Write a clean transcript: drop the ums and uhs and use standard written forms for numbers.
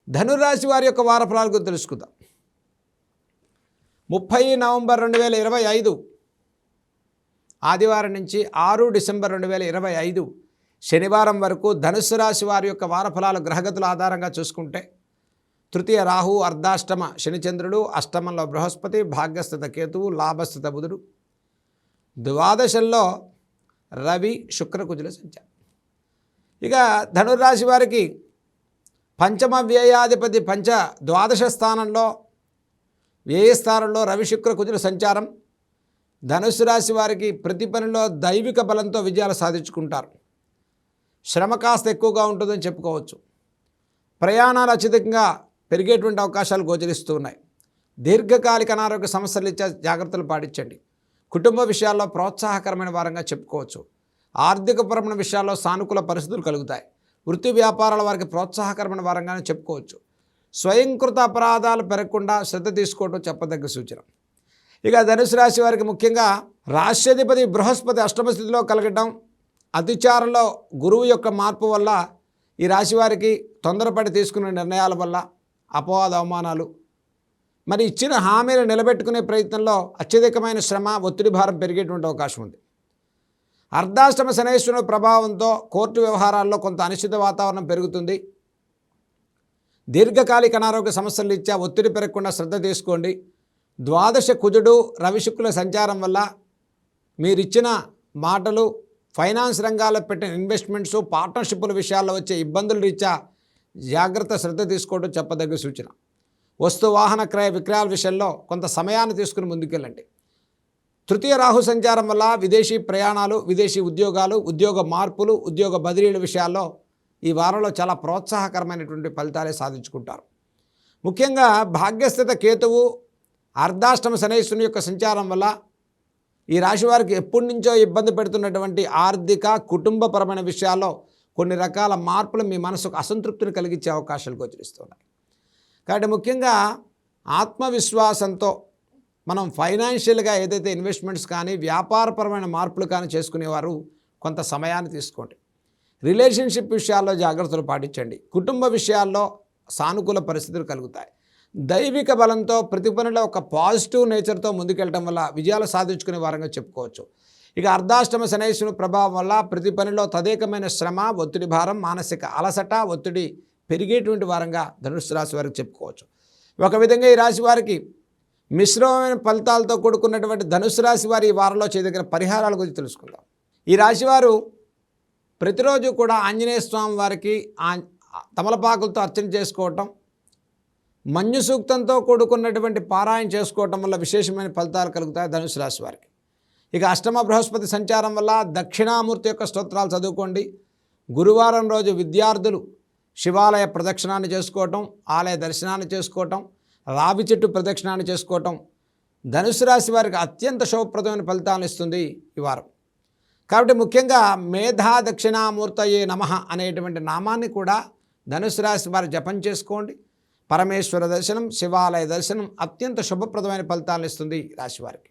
ధనురాశి వారి యొక్క వార ఫలాల గురించి తెలుసుకుందాం. 30 నవంబర్ 2025 ఆదివారం నుంచి 6 డిసెంబర్ 2025 శనివారం వరకు ధనుస్సు రాశి వారి యొక్క వార ఫలాలు గ్రహగతుల ఆధారంగా చూసుకుంటే తృతీయ రాహు, అర్ధాష్టమ శనిచంద్రుడు, అష్టమంలో బృహస్పతి, భాగ్యస్థిత కేతువు, లాభస్థిత బుధుడు, ద్వాదశంలో రవి, శుక్ర, కుజుల సంచారం. ఇక ధనుర్రాశి వారికి పంచమ వ్యయాధిపతి ద్వాదశ స్థానంలో వ్యయస్థానంలో రవి, శుక్ర, కుజుల సంచారం ధనుస్సు రాశి వారికి ప్రతి పనిలో దైవిక బలంతో విజయాలు సాధించుకుంటారు. శ్రమ కాస్త ఎక్కువగా ఉంటుందని చెప్పుకోవచ్చు. ప్రయాణాలు అత్యధికంగా పెరిగేటువంటి అవకాశాలు గోచరిస్తూ ఉన్నాయి. దీర్ఘకాలిక అనారోగ్య సమస్యలు ఇచ్చే జాగ్రత్తలు పాటించండి. కుటుంబ విషయాల్లో ప్రోత్సాహకరమైన వారంగా చెప్పుకోవచ్చు. ఆర్థికపరమైన విషయాల్లో సానుకూల పరిస్థితులు కలుగుతాయి. వృత్తి వ్యాపారాల వారికి ప్రోత్సాహకరమైన వారంగానే చెప్పుకోవచ్చు. స్వయంకృత అపరాధాలు పెరగకుండా శ్రద్ధ తీసుకోవడం చెప్పదగ్గ సూచన. ఇక ధనుసు రాశి వారికి ముఖ్యంగా రాష్ట్రాధిపతి బృహస్పతి అష్టమ స్థితిలో కలగటం, అతిచారంలో గురువు యొక్క మార్పు వల్ల ఈ రాశి వారికి తొందరపడి తీసుకునే నిర్ణయాల వల్ల అపవాద అవమానాలు, మరి ఇచ్చిన హామీలు నిలబెట్టుకునే ప్రయత్నంలో అత్యధికమైన శ్రమ, ఒత్తిడి భారం పెరిగేటువంటి అవకాశం ఉంది. అర్ధాష్టమ శనైశ్వరుని ప్రభావంతో కోర్టు వ్యవహారాల్లో కొంత అనిశ్చిత వాతావరణం పెరుగుతుంది. దీర్ఘకాలిక అనారోగ్య సమస్యలు ఇచ్చా ఒత్తిడి పెరగకుండా శ్రద్ధ తీసుకోండి. ద్వాదశ కుజుడు, రవి, శుక్రుల సంచారం వల్ల మీరిచ్చిన మాటలు, ఫైనాన్స్ రంగాల్లో పెట్టిన ఇన్వెస్ట్మెంట్స్, పార్ట్నర్షిప్ల విషయాల్లో వచ్చే ఇబ్బందులు రీత్యా జాగ్రత్త శ్రద్ధ తీసుకోవడం చెప్పదగ్గ సూచన. వస్తు వాహన క్రయ విక్రయాల విషయంలో కొంత సమయాన్ని తీసుకుని ముందుకెళ్ళండి. తృతీయ రాహు సంచారం వల్ల విదేశీ ప్రయాణాలు, విదేశీ ఉద్యోగాలు, ఉద్యోగ మార్పులు, ఉద్యోగ బదిలీల విషయాల్లో ఈ వారంలో చాలా ప్రోత్సాహకరమైనటువంటి ఫలితాలే సాధించుకుంటారు. ముఖ్యంగా భాగ్యస్థిత కేతువు, అర్ధాష్టమ శనైశ్వరుని యొక్క సంచారం వల్ల ఈ రాశి వారికి ఎప్పటి నుంచో ఇబ్బంది పెడుతున్నటువంటి ఆర్థిక, కుటుంబపరమైన విషయాల్లో కొన్ని రకాల మార్పులు మీ మనసుకు అసంతృప్తిని కలిగించే అవకాశాలు గోచరిస్తున్నాయి. కాబట్టి ముఖ్యంగా ఆత్మవిశ్వాసంతో మనం ఫైనాన్షియల్గా ఏదైతే ఇన్వెస్ట్మెంట్స్ కానీ, వ్యాపారపరమైన మార్పులు కానీ చేసుకునేవారు కొంత సమయాన్ని తీసుకోండి. రిలేషన్షిప్ విషయాల్లో జాగ్రత్తలు పాటించండి. కుటుంబ విషయాల్లో సానుకూల పరిస్థితులు కలుగుతాయి. దైవిక బలంతో ప్రతి పనిలో ఒక పాజిటివ్ నేచర్తో ముందుకెళ్ళటం వల్ల విజయాలు సాధించుకునే వారంగా చెప్పుకోవచ్చు. ఇక అర్ధాష్టమ శనైశ్వరుని ప్రభావం వల్ల ప్రతి పనిలో తదేకమైన శ్రమ, ఒత్తిడి భారం, మానసిక అలసట, ఒత్తిడి పెరిగేటువంటి వారంగా ధనుస్సు రాశి వారికి చెప్పుకోవచ్చు. ఒక విధంగా ఈ రాశి వారికి మిశ్రమమైన ఫలితాలతో కూడుకున్నటువంటి ధనుస్సు రాశి వారి ఈ వారంలో చేయదగిన పరిహారాల గురించి తెలుసుకుందాం. ఈ రాశివారు ప్రతిరోజు కూడా ఆంజనేయ స్వామి వారికి తమలపాకులతో అర్చన చేసుకోవటం, మన్యు సూక్తంతో కూడుకున్నటువంటి పారాయణ చేసుకోవటం వల్ల విశేషమైన ఫలితాలు కలుగుతాయి ధనుస్సు రాశి వారికి. ఇక అష్టమ బృహస్పతి సంచారం వల్ల దక్షిణామూర్తి యొక్క స్తోత్రాలు చదువుకోండి. గురువారం రోజు విద్యార్థులు శివాలయ ప్రదక్షిణాన్ని చేసుకోవటం, ఆలయ దర్శనాన్ని చేసుకోవటం, రావి చెట్టు ప్రదక్షిణాన్ని చేసుకోవటం ధనుస్సు రాశి వారికి అత్యంత శుభప్రదమైన ఫలితాలను ఇస్తుంది ఈ వారం. కాబట్టి ముఖ్యంగా మేధా దక్షిణామూర్తయే నమః అనేటువంటి నామాన్ని కూడా ధనుస్సు రాశి వారు జపం చేసుకోండి. పరమేశ్వర దర్శనం, శివాలయ దర్శనం అత్యంత శుభప్రదమైన ఫలితాలను ఇస్తుంది రాశివారికి.